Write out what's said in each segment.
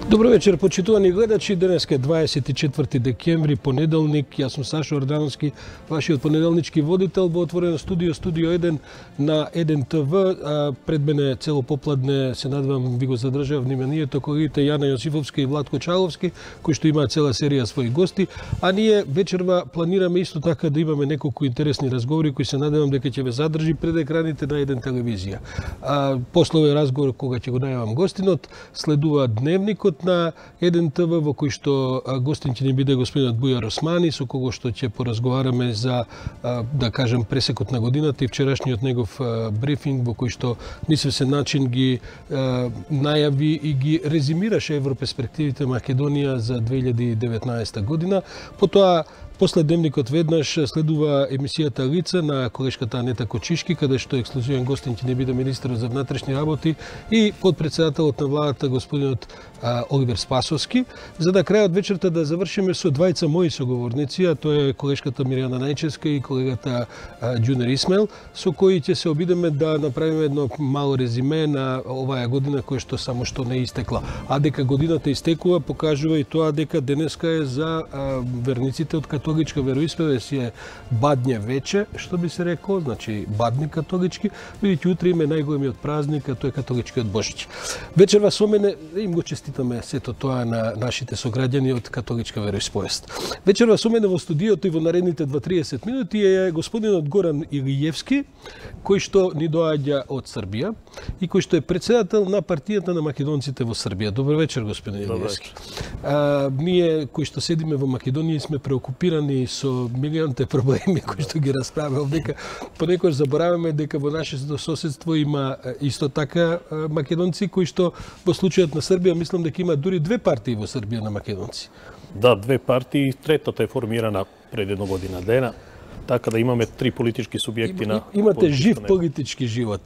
Добро вечер, почитувани гледачи. Денеска е 24 декември, понеделник. Јас сум Сашо Ордановски, вашиот понеделнички водител во отворено студио 1 на 1 ТВ. Пред мене цело попладне, се надевам, ви го задржав вниманието, колегите Јана Јосифовска и Владко Чаловски, кои што имаат цела серија своји гости. А ние вечерва планираме исто така да имаме неколку интересни разговори, кои се надевам дека ќе ве задржи пред екраните на 1 телевизија. После овој разговор, кога ќе го најавам гостинот, следува дневникот на 1 ТВ, во кој што гостин ќе ни биде господинот Бујар Османи, со кого што ќе поразговараме за, да кажем, пресекот на годината и вчерашниот негов брифинг, во кој што нисвесен начин ги најави и ги резимираше европерспективите Македонија за 2019 година. Потоа, после дневникот веднаш следува емисијата Лица на колешката Анета Кочишки, каде што ексклузивен гостин ќе не биде министерот за внатрешни работи и подпредседателот на владата господинот Оливер Спасовски, за да крајот вечерта да завршиме со двајца мои соговорници, а тоа е колешката Мирјана Најчевска и колегата Џунер Исмаил, со кои ќе се обидеме да направиме едно мало резиме на оваа година која што само што не истекла. А дека годината истекува, покажува и тоа дека денеска е за верниците од католичка вероисповест е бадње вече, што би се рекло, значи бадни католички, бидејќи утре им е најголемиот празник, а тоа е католичкиот Божич. Вечерва со мене им го честитаме сето тоа на нашите сограѓани од католичка вероисповест. Вечерва со мене во студиото и во наредните 20-30 минути е господинот Горан Илиевски, кој што ни доаѓа од Србија и кој што е председател на партијата на македонците во Србија. Добро вечер, господин Илиевски. Ние кои што седиме во Македонија сме преокупирани со милионите проблеми кои што ги расправаме овдека. Понекогаш забораваме дека во нашето соседство има исто така македонци кои што во случајот на Србија мислам дека има дури две партии во Србија на македонци. Да, две партии, третата е формирана пред 1 година дена. Така да имаме 3 политички субјекти на... Имате жив политички живот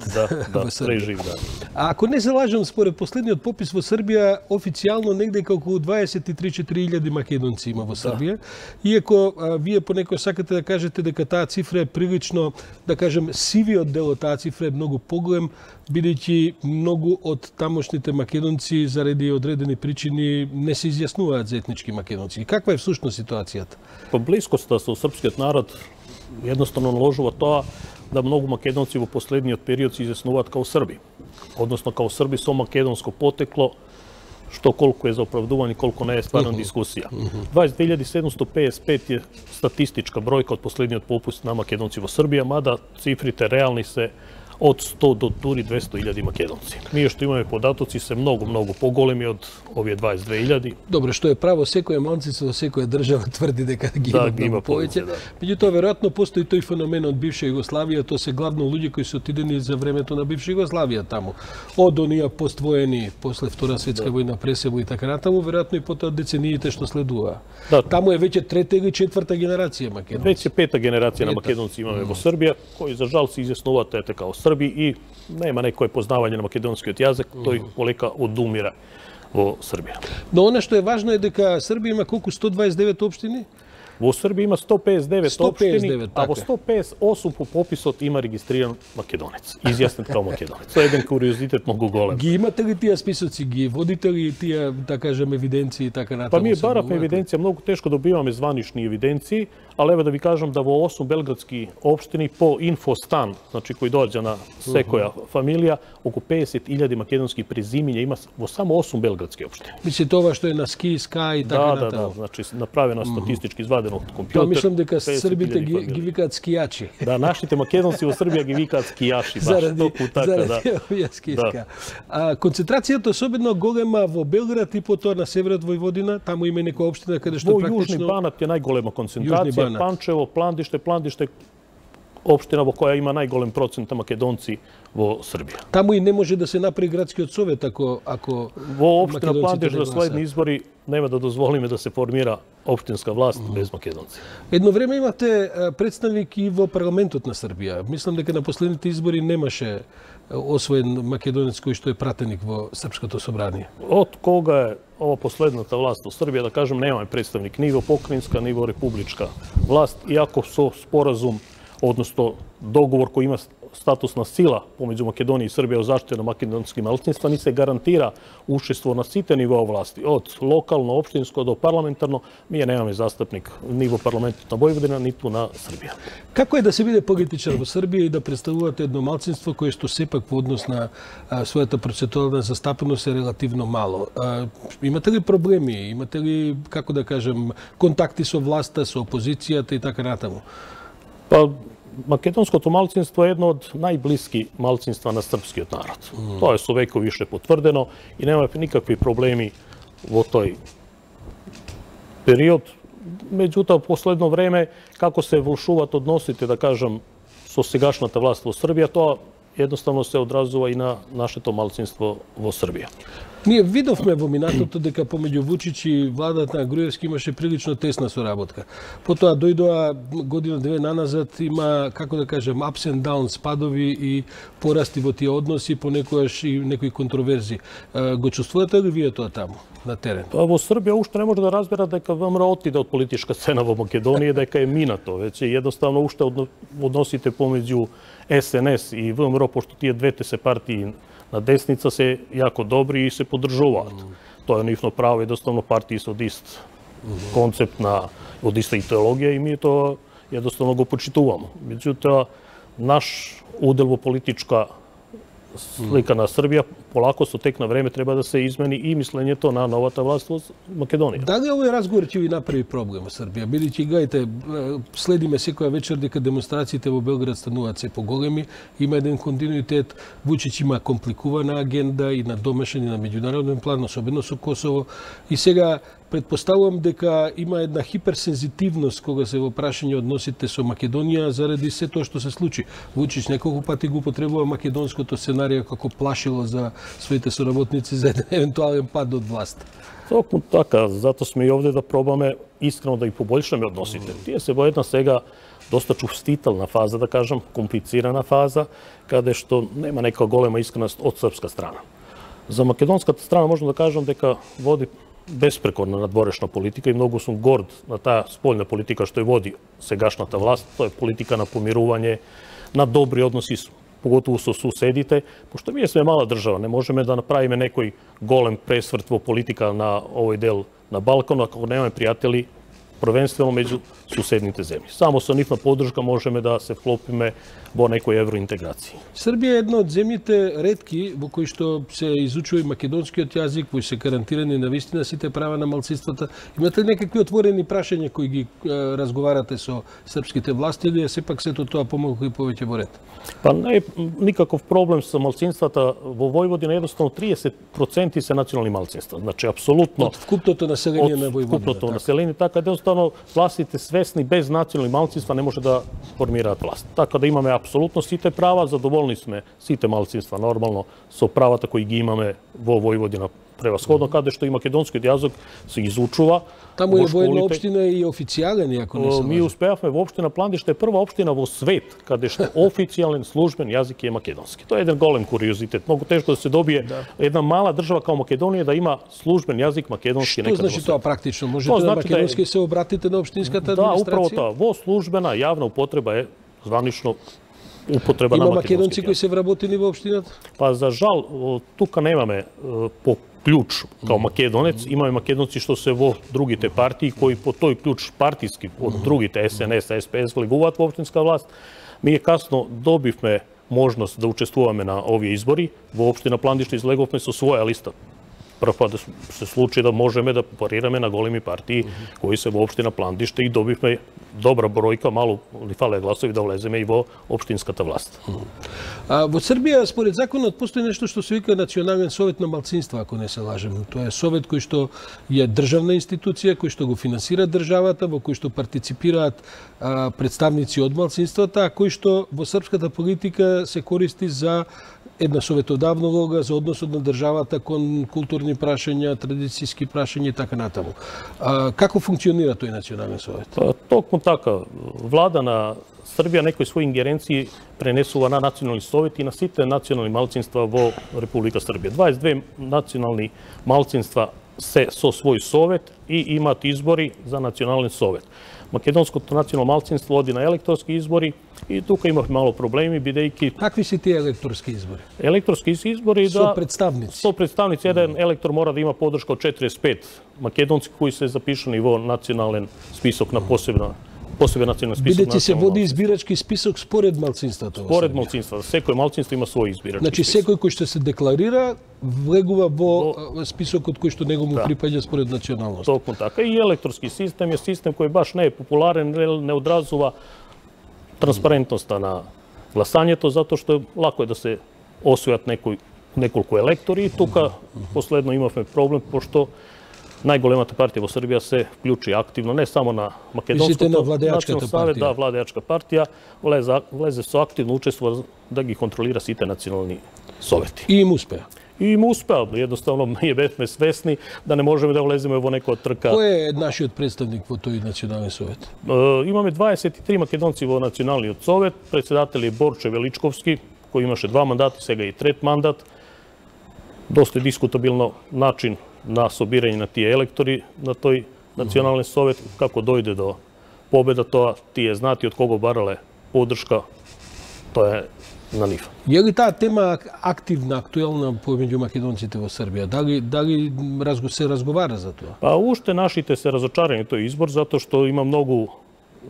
во Србија. Прежив, да. А ако не се лажам, според последниот попис во Србија, официјално негде околу 23-4 македонци има во Србија. Иако вие понекој сакате да кажете дека таа цифра е прилично, да кажем, сивиот дел од таа цифра е многу поголем, бидејќи многу од тамошните македонци заради одредени причини не се изјаснуваат за етнички македонци. Каква е всушност ситуацијата? По блискоста со српскиот народ jednostavno naložува тоа да многу македонци во последниот период се изјаснуваат као Срби. Односно као Срби со македонско потекло, што колку е за оправдување, колку не е стварна дискусија. 22.755 е статистичка бројка од последниот попис на македонци во Србија, мада цифрите реални се од 100 до дури 200.000 македонци. Ние што имаме податоци се многу големи од овие 22.000. Добро, што е право, секоја малцица во секоја држава тврди дека ги има повеќе. Меѓутоа, веројатно постои тој феномен од бивша Југославија, тоа се главно луѓе кои се отидени за времето на бивша Југославија таму. Од оние поствоени после Втора светска војна пресело и така натаму, веројатно и потоа децениите што следува. Да, таму е веќе трета или четврта генерација македонци. Веќе пета генерација на македонци имаме во Србија, кои за жал се изјаснуваат така во Срби и нема некој познавање на македонскиот јазик, тој полека одумира во Србија. Но она што е важно е дека Србија има колку 129 општини? Во Србија има 159 општини, а во 158 по пописот има регистриран македонец, изјаснет као македонец. Тоа е еден куриозитет многу голем. Ги имате ли тие списоци, ги водите ли тие, да кажеме, евиденции и така натаму? Па ние баравме евиденција, многу тешко добиваме званични евиденции, але еве да ви кажам да во 8 белградски општини по инфостан, значи кој доаѓа на секоја фамилија, околу 50.000 македонски презимиња има во само 8 белградски општини. Мислите ова што е на ски, ска и така натаму? Да, значи направено статистички извадено од компјутер. Тоа мислам дека србите ги викаат скијачи. Да, нашите македонци во Србија ги викаат скијаши, баш толку така, да. Заради скиска. Концентрацијата особено голема во Белград и потоа на северот Војводина, таму има некоја општина каде што практично... Во Јужни Банат е најголема концентрација, Панчево, Пландиште, општина во која има најголем процент македонци во Србија. Таму и не може да се направи градскиот совет ако во општина Пландиш за следни избори нема да дозволиме да се формира општинска власт без македонци. Едно време имате представник и во парламентот на Србија. Мислам дека на последните избори немаше освоен македонец кој што е пратеник во Српското собрание. Од кога е ова последната власт во Србија, да кажем, немаме представник ни во покрајинска, ни во републичка власт, иако со споразум, односно договор кој има statusna sila pomeđu Makedonije i Srbije o zaštiti na makedonski malcinstva, ni se garantira učestvo na site nivou vlasti, od lokalno, opštinsko do parlamentarno. Mi je nemamo zastupnik nivo parlamenta na Vojvodina, ni tu na Srbija. Kako je da se биде политичар во Србија и да представувате едно малцинство кое што сепак во однос на својата процедурна застапеност е релативно мало? Имате ли проблеми? Имате ли, како да кажем, контакти со власта, со опозицијата и така натаму? Па, македонското малцинство е едно од најблиски малцинства на српскиот народ. Тоа е со веко више потврдено и нема никакви проблеми во тој период. Меѓутоа, последно време, како се влушуваат односите, да кажем, со сегашната власт во Србија, тоа едноставно се одразува и на нашето малцинство во Србија. Ние видовме во минатото дека помеѓу Вучич и владата на Груевски имаше прилично тесна соработка. Потоа дојдоа година-две наназад, има, како да кажем, ups and downs, спадови и порасти во тие односи, понекогаш и некои контроверзи. Го чувствувате ли вие тоа таму, на терен? Па во Србија уште не може да разбера дека ВМРО отиде од политичка сцена во Македонија, дека е минато. Веќе едноставно уште односите помеѓу СНС и ВМРО, пошто тие двете се партии на десница се јако добри и се поддржуваат. Тоа е нивно право, едноставно партии со ист концепт од иста идеологија и ми тоа едноставно го почитуваме. Меѓутоа, наш удел во политичка слика на Србија полако со тек на време треба да се измени и мислењето на новата власт во Македонија. Дали овој разговор ќе ви направи проблем во Србија? Бидејќи, гледате, следиме секоја вечер дека демонстрациите во Белград стануваат се поголеми, има еден континуитет, Вучич има компликувана агенда и на домешање на меѓународен план, особено со Косово. И сега предпоставувам дека има една хиперсензитивност кога се во прашање односите со Македонија заради се тоа што се случи. Вучич неколку пати го употребува македонското сценарио како плашило за своите соработници за еден евентуален пад од власт. Токму така, затоа сме и овде да пробаме искрено да ги побољшаме односите. Тие се во една сега доста чувствителна фаза, да кажам, комплицирана фаза, каде што нема нека голема искреност од српска страна. За македонската страна можам да кажам дека води беспрекорна надворешна политика и многу сум горд на таа спољна политика што ја води сегашната власт. Тоа е политика на помирување, на добри односи, поготово со суседите, пошто ние сме мала држава, не можеме да направиме некој голем пресврт во политика на овој дел на Балканот ако немаме пријатели првенствено меѓу суседните земји. Само со нивна поддршка можеме да се вклопиме во некој евроинтеграција. Србија е една од земјите ретки во кои што се изучува и македонскиот јазик, кои се гарантирани на вистина сите права на малцинствата. Имате некакви отворени прашања кои ги разговарате со српските власти или сепак сето тоа помалку и повеќе во ред? Па не е никаков проблем со малцинствата во Војводина, едноставно 30% се национални малцинства. Значи апсолутно од вкупното население на Војводина. Од вкупното население, така едноставно властите свесни без национални малцинства не може да формираат власт. Така да имаме апсолутно сите права, задоволни сме сите малцинства нормално со правата кои ги имаме во Војводина превасходно, каде што и македонскиот јазик се изучува. Таму е во една општина и официјален, ако не се лажам. Ми успеавме во општина Пландиште, прва општина во свет каде што официјален службен јазик е македонски. Тоа е еден голем куриозитет. Многу тешко да се добие една мала држава као Македонија да има службен јазик македонски некаде. Што значи тоа практично? Можете на македонски се обратите на општинската администрација? Да, управо тоа. Во службена јавна употреба е званично употреба на македонски. Има македонци кои се вработени во општината? Па за жал тука немаме по клjuč kao Makedonec, imaju Makedonci što se vo drugite partiji koji po toj ključ partijski od drugite SNS, SPS vligovat v opštinska vlast. Mi je kasno dobivme možnost da učestvujeme na ovi izbori. Vo opština Plandište izlegovme su svoja lista. Prva da se slučaj da možeme da parirame na golemi partiji koji se vo opština Plandište i dobivme dobra brojka, malo li fale glasovi da ulezeme i vo opštinskата власт. Во Србија, според законот, постои нешто што се вика Национален совет на малцинства, ако не се лажем. Тоа е совет кој што е државна институција, кој што го финансира државата, во кој што партиципираат представници од малцинствата, а кој што во српската политика се користи за една советодавна улога за односот на државата кон културни прашања, традицијски прашања и така натаму. Како функционира тој Национален совет? Токму така. Влада на Србија некои своји ингеренции пренесува на Национални совет и на сите национални малцинства во Република Србија. 22 национални малцинства се со свој совет и имаат избори за Национален совет. makedonsko nacionalno malcinstvo odi na elektorski izbori i tuka ima malo problemi, bidejki. Kakvi su ti elektorski izbori? Elektorski izbori Su predstavnici. Su predstavnici. Jedan elektor mora da ima podršku od 45 makedonskih koji se zapišu na nivo nacionalen spisak na posebno nacionalni spisak. Bideći se vodi izbirački spisak spored malcinstva. Spored malcinstva. Seko malcinstvo ima svoj izbirački spisak. Znači, sekoj koji što se deklarira, влегува во списокот кој што него му припаѓа според националност. Токму така. И електорски систем е систем кој баш не е популарен, не одразува транспарентноста на гласањето, затоа што лако е да се освојат неколку електори. И тука последно имавме проблем, пошто најголемата партија во Србија се вклучи активно, не само на македонското национално савет, да, владеачка партија, влезе со активно учествува да ги контролира сите национални совети. И им успеа. И им успеа, едноставно ние бевме свесни да не можеме да влеземе во некоја трка. Кој е нашиот представник во тој национален совет? Имаме 23 македонци во националниот совет, председател е Борче Величковски, кој имаше 2 мандати, сега и 3 мандат. Доста дискутабилно начин на собирање на тие електори на тој национален совет, како дојде до победа, тоа тие знаат и од кого барале поддршка, тоа е на нив. Е ли таа тема активна, актуелна помеѓу македонците во Србија? Дали се разговара за тоа? Па уште нашите се разочарани тој избор, затоа што има многу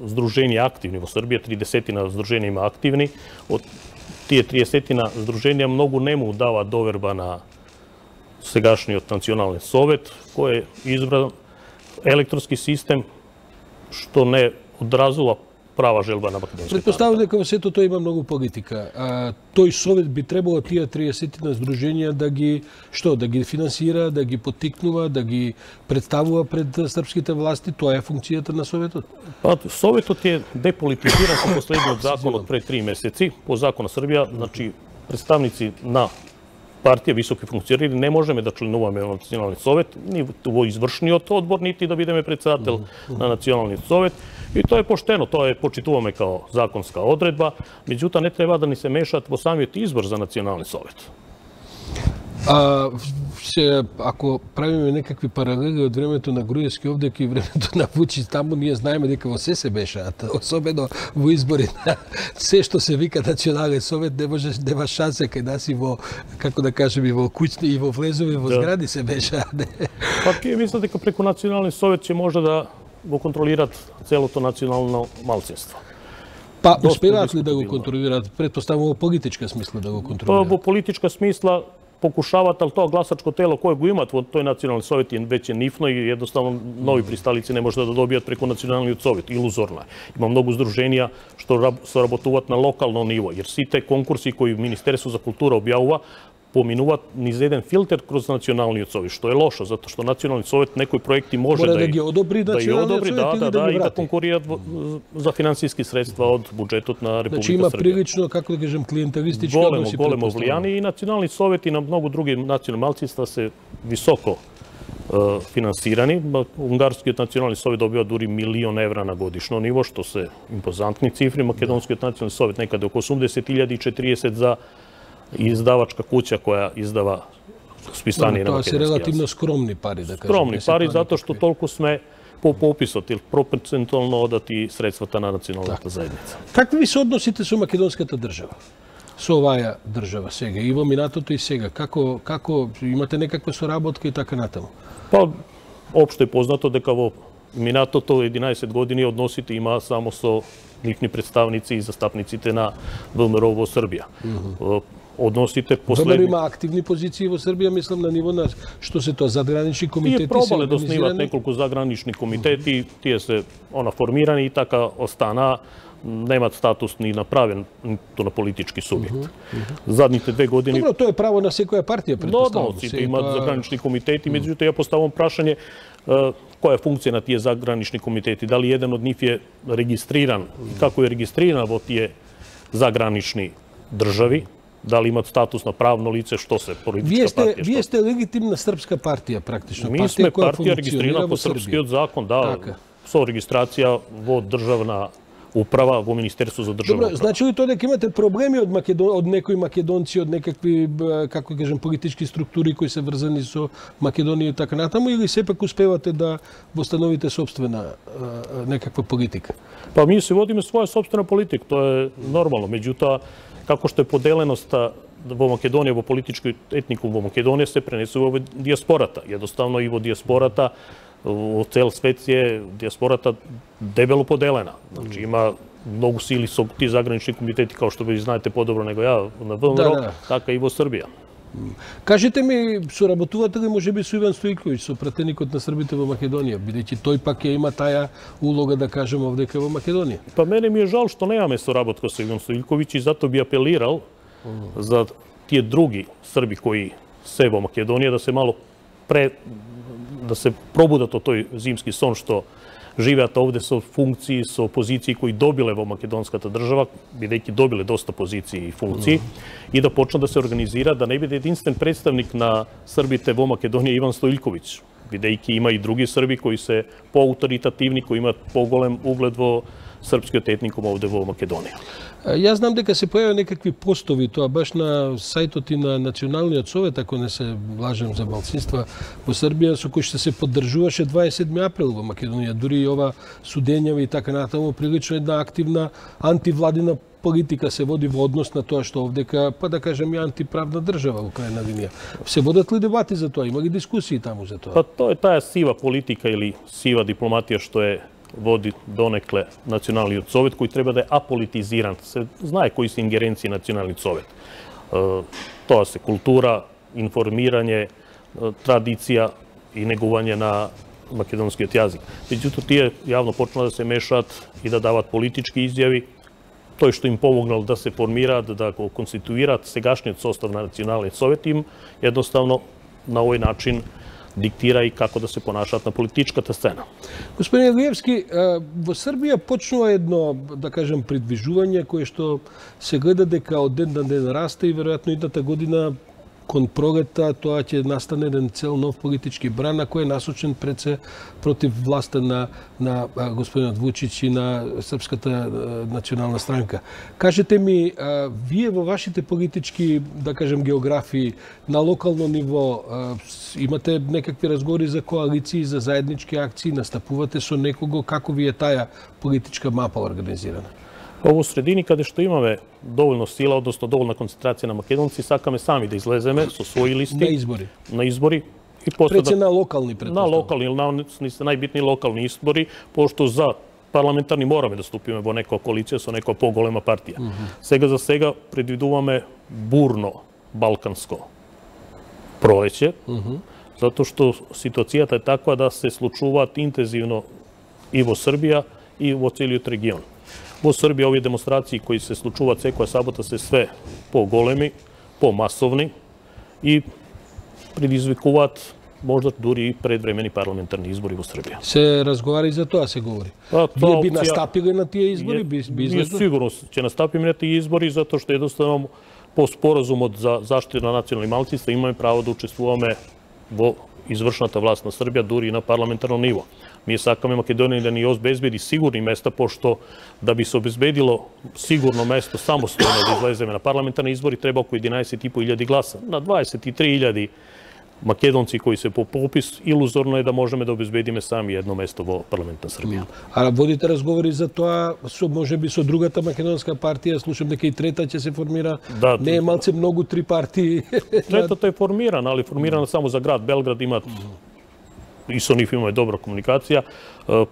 здруженија активни во Србија, 30 здруженија има активни. Од тие 30 здруженија многу не му дава доверба на сегашниот национален совет, кој е избран електорски систем што не одразува права желба на македонските. Предпоставам дека во сето тоа има многу политика. Тој совет би требало тие 30 здруженија да ги финансира, да ги поттикнува, да ги представува пред српските власти. Тоа е функцијата на советот. Па советот е деполитизиран со последниот закон од пред 3 месеци. По закон на Србија, значи представници на партија, високи функционери, не можеме да членуваме во националниот совет, ни во извршниот одбор, нити да бидеме председател на националниот совет. И тоа е поштено, тоа е почитуваме као законска одредба, меѓутоа не треба да ни се мешат во самиот избор за национален совет. Ако правиме некакви паралели од времето на Груевски овде и времето на Вучич, таму ние знаеме дека во се бешаат, особено во избори на се што се вика национален совет, нема шанса кај нас и во, како да кажем, и во куќни и во влезови, во згради се бешаат. Па тие мислат дека преку национален совет ќе може да го контролираат целото национално малцинство. Па успеваат ли да го контролираат? Предпоставам во политичка смисла да го контролираат? Во политичка смисла покушават, ал тоа гласачко тело кое го имат во тој национален совет е веќе нивно и едноставно нови присталици не може да добијат преку националниот совет. Илузорно е. Има многу здруженија што соработуваат на локално ниво, jer сите конкурси кои Министерство за култура објавува поминуваат низ еден филтер кроз националниот совет, што е лошо, затоа што националниот совет некои проекти може да ги одобри националниот совет и да конкурираат за финансиски средства од буџетот на Република Србија. Значи има Србија. прилично, како да кажем, клиенталистички односи. Големо влијание и национални совети на многу други национални малцинства се високо финансирани. Унгарскиот национални совет добива дури €1.000.000 на годишно ниво, што се импозантни цифри. Македонскиот национални совет некаде околу 80.040 за издавачка куќа која издава списание на македонски јазик. Тоа се релативно скромни пари, да кажем. Скромни пари, затоа што толку сме по пописот или пропорционално одат и средствата на националната заедница. Какви се односите со македонската држава? Со оваа држава сега, и во минатото и сега? Како имате некаква соработка и така натаму? Па, општо е познато дека во минатото 11 години односите има само со нивни представници и застапниците на ВМРО во Србија. Односите последни... има активни позиции во Србија, мислам, на ниво на што се тоа задгранични комитети. Тие пробале да основат неколку загранични комитети, тие се формирани и така останаа, немаат статус ни направен ниту на политички субјект. Задните 2 години... Добро, тоа е право на секоја партија, предпоставам. Сите имаат загранични комитети, меѓутоа ја поставам прашање која е функција на тие загранични комитети, дали еден од нив е регистриран, како е регистриран во тие загранични држави, дали имат статус на правно лице, што се политичка партија. Вие сте легитимна српска партија, практично. Ми сме партија регистрирана по српскиот закон, да, со регистрација во државна uprava во Министерство за државна Добро, управа. значи ли тоа дека имате проблеми од некои македонци, од некакви, како кажем, политички структури кои се врзани со Македонија и така натаму, или сепак успевате да восстановите собствена некаква политика? Па ми се водиме своја сопствена политика, тоа е нормално. Меѓутоа, како што е поделеноста во Македонија, во политички етникум во Македонија се пренесува во диаспората. Едноставно и во диаспората, во цел свет е диаспората дебело поделена. Значи има многу сили со ти загранични комитети, како што ви знаете подобро него ја на ВМРО, така и во Србија. Кажете ми, соработувате ли можеби со Иван Стојковиќ, со пратеникот на Србите во Македонија, бидејќи тој пак ја има таја улога, да кажем, овдека во Македонија? Па мене ми е жал што немаме соработка со Иван Стојковиќ и зато би апелирал за тие други срби кои се во Македонија да се мало да се пробудат од тој зимски сон што живеат овде со функции, со позиции кои добиле во македонската држава, бидејќи добиле доста позиции и функции, и да почнат да се организира, да не биде единствен представник на србите во Македонија Иван Стојковиќ, бидејќи има и други срби кои се поауторитативни, кои имаат поголем углед во српскиот етникум овде во Македонија. Јас знам дека се појавија некакви постови, тоа баш на сајтот и на Националниот совет, ако не се лажем за малцинства во Србија, со кои што се поддржуваше 27 април во Македонија. Дури и ова судењава и така натаму, прилично една активна антивладина политика се води во однос на тоа што овдека, па да кажем, и антиправна држава во крајна линија. Се водат ли дебати за тоа? Има ли дискусии таму за тоа? Па тоа е таа сива политика или сива дипломатија што е води донекле Националниот совет, кој треба да е аполитизиран. Се знае кои се ингеренции Националниот совет. Тоа се култура, информирање, традиција и негување на македонскиот јазик. Меѓутоа, тие јавно почнаа да се мешаат и да дават политички изјави. Тој што им помогнал да се формираат, да го конституираат сегашниот состав на Националниот совет, им едноставно на овој начин диктира и како да се понашаат на политичката сцена. Господин Илиевски, во Србија почнува едно, да кажем, придвижување кое што се гледа дека од ден на ден расте и веројатно идната година кон пролета тоа ќе настане еден цел нов политички бран, на кој е насочен пред се против власта на господинот Вучиќ и на Српската национална странка. Кажете ми, вие во вашите политички, да кажем, географии на локално ниво имате некакви разговори за коалиции, за заеднички акции, настапувате со некого, како ви е таа политичка мапа организирана? Во средини каде што имаме доволно сила, односно доволна концентрација на македонци, сакаме сами да излеземе со своји листи на избори и после на локални на локални, најбитни локални избори, пошто за парламентарни мораме да ступиме во некоја коалиција со некоја поголема партија. Сега за сега предвидуваме бурно балканско пролеće, затоа што ситуацијата е таква да се случуваат интензивно и во Србија и во целиот регион. Во Србија овие демонстрации кои се случуваат секоја сабота се све поголеми, помасовни и предизвикуваат можда дури и предвремени парламентарни избори во Србија. Се разговара и за тоа се говори. Вие би настапиле на тие избори? Ние сигурно ќе настапиме на тие избори, затоа што едноставно по споразумот за заштита на национални малцинства имаме право да учествуваме во извршната власт на Србија, дури и на парламентарно ниво. Ние сакаме Македонија да ни обезбеди сигурни места, пошто да би се обезбедило сигурно место самостојно да излеземе на парламентарни избори треба околу 11.500 гласа. На 23.000 македонци кои се по попис, илузорно е да можеме да обезбедиме сами едно место во парламент на Србија. А водите разговори за тоа, можеби со другата македонска партија, слушам дека и трета ќе се формира, не е малце многу три партии. Третата е формирана, али формирана само за град Белград, имат и со нив имаме добра комуникација.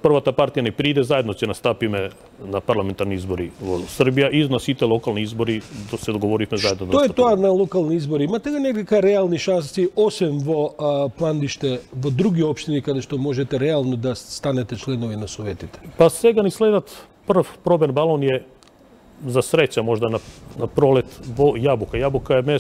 Првата партија не приде, заедно ќе настапиме на парламентарни избори во Србија и на сите локални избори се договоривме заедно да настапиме. Тоа е тоа на локални избори. Имате ли некакви реални шанси, освен во Пандиште, во други општини каде што можете реално да станете членови на советите? Па сега ни следат прв пробен балон е за среќа можда на пролет во Јабука. Јабука е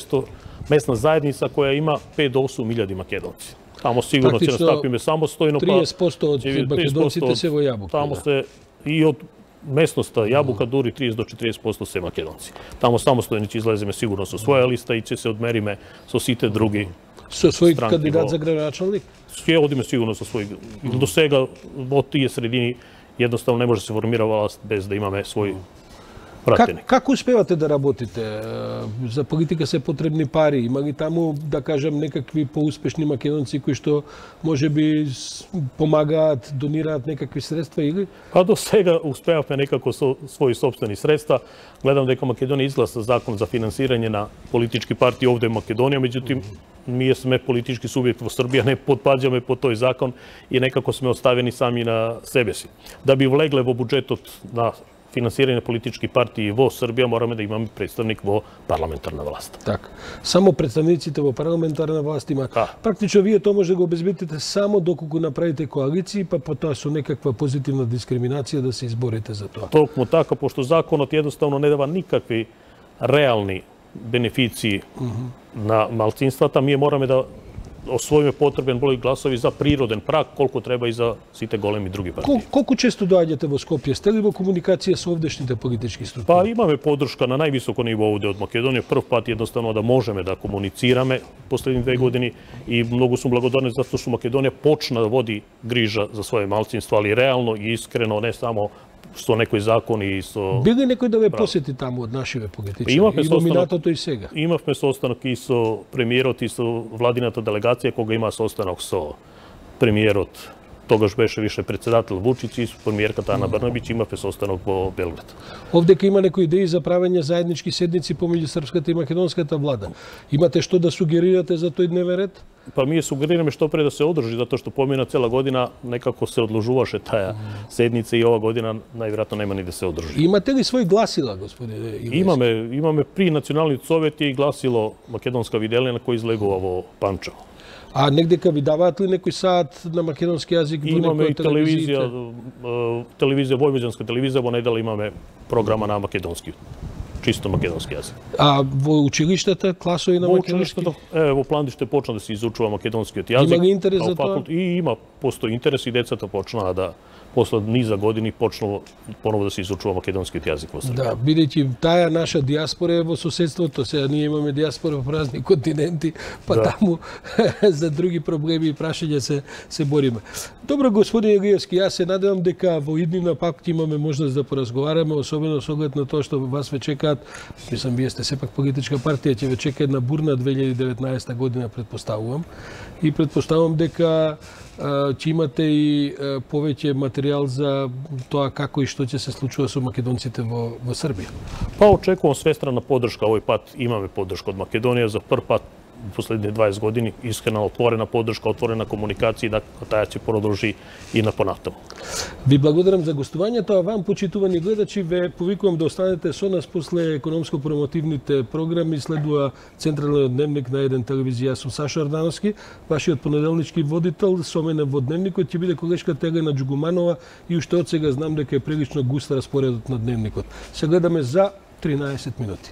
местна заедница која има 5 до 8.000 македонци. Тамо сигурно ќе настапиме самостојно. 30% од македонците се во Јабука. Тамо се и од местноста Јабука дури 30 до 40% се македонци. Тамо самостојно ќе излеземе сигурно со своја листа и ќе се одмериме со сите други со свој кандидат за градоначалник? Ќе одиме сигурно со свој. До сега во тие средини jednostavno ne može se formira vlast bez da imаме свој пратеник. Како успевате да работите? За политика се потребни пари. Има ли таму, да кажем, некакви поуспешни македонци кои што можеби помагаат, донираат некакви средства или? Па до сега успеавме некако со своји собствени средства. Гледам дека Македонија изгласа закон за финансирање на политички партии овде во Македонија, меѓутоа ние сме политички субјект во Србија, не подпаѓаме по тој закон и некако сме оставени сами на себе си. Да би влегле во буџетот на финансирање политички партии во Србија, мораме да имаме представник во парламентарна власт. Така. Само представниците во парламентарна власт има. Практично вие тоа може да го обезбедите само доколку направите коалиции, па потоа со некаква позитивна дискриминација да се изборите за тоа. Толкому така, пошто законот едноставно не дава никакви реални бенефиции на малцинствата, ние мораме да освоиме потребен број гласови за природен праг, колку треба и за сите големи други партии. Колку често доаѓате во Скопје? Сте ли во комуникација со овдешните политички структури? Па имаме поддршка на највисоко ниво овде од Македонија. Прв пат едноставно да можеме да комуницираме последни 2 години и многу сум благодарен затоа што Македонија почна да води грижа за своје малцинство, али реално и искрено, не само со некои закони и со... Биде некој да ве посети таму од нашиве политичари? И во минатото и сега? Имавме состанок и со премиерот и со владината делегација, кога има состанок со премиерот, тогаш беше више председател Вучиć и со премиерката Ана Брнабиć, имавме состанок во Белград. Овдека има некои идеи за правење заеднички седници помеѓу српската и македонската влада. Имате што да сугерирате за тој дневен ред? Па ние сугерираме што пред да се одржи, затоа што помина цела година некако се одложуваше таа седница и ова година најверојатно нема ни да се одржи. Имате ли свој гласила, господине Илиевски? Имаме при националниот совет и гласило Македонска виделина кој излегува во Панчево. А негдека ви даваат ли некој саат на македонски јазик во некоја телевизија? Телевизија, војвоđанска телевизија, во недела имаме програма на македонски, чисто македонски јазик. А во училиштата класови на македонски? Во Пландиште почна да се изучува македонскиот јазик. Има ли интерес за тоа? И има, постои интерес и децата почнаа да после низа години почнува поново да се изучува македонскиот јазик во Србија. Да, бидејќи таа наша диаспора е во соседството, сега ние имаме диаспора во разни континенти, па таму за други проблеми и прашања се бориме. Добро, господин Илиевски, јас се надевам дека во иднина пак имаме можност да поразговараме, особено со оглед на тоа што вас ве чекаат, мислам, вие сте сепак политичка партија, ќе ве чека една бурна 2019 година, предпоставувам. И предпоставувам дека ќе имате и повеќе материјал за тоа како и што ќе се случува со македонците во Србија. Па очекувам свестрана поддршка, овој пат имаме поддршка од Македонија за прв пат во последните 20 години, искрена отворена поддршка, отворена комуникација и да таа ќе продолжи и на понатаму. Ви благодарам за гостувањето, а вам, почитувани гледачи, ве повикувам да останете со нас после економско-промотивните програми. Следува Централниот дневник на еден телевизија. Јас сум Сашо Ордановски, вашиот понеделнички водител. Со мене во дневникот ќе биде колешката Елена Џугуманова и уште од сега знам дека е прилично густ распоредот на дневникот. Се гледаме за 13 минути.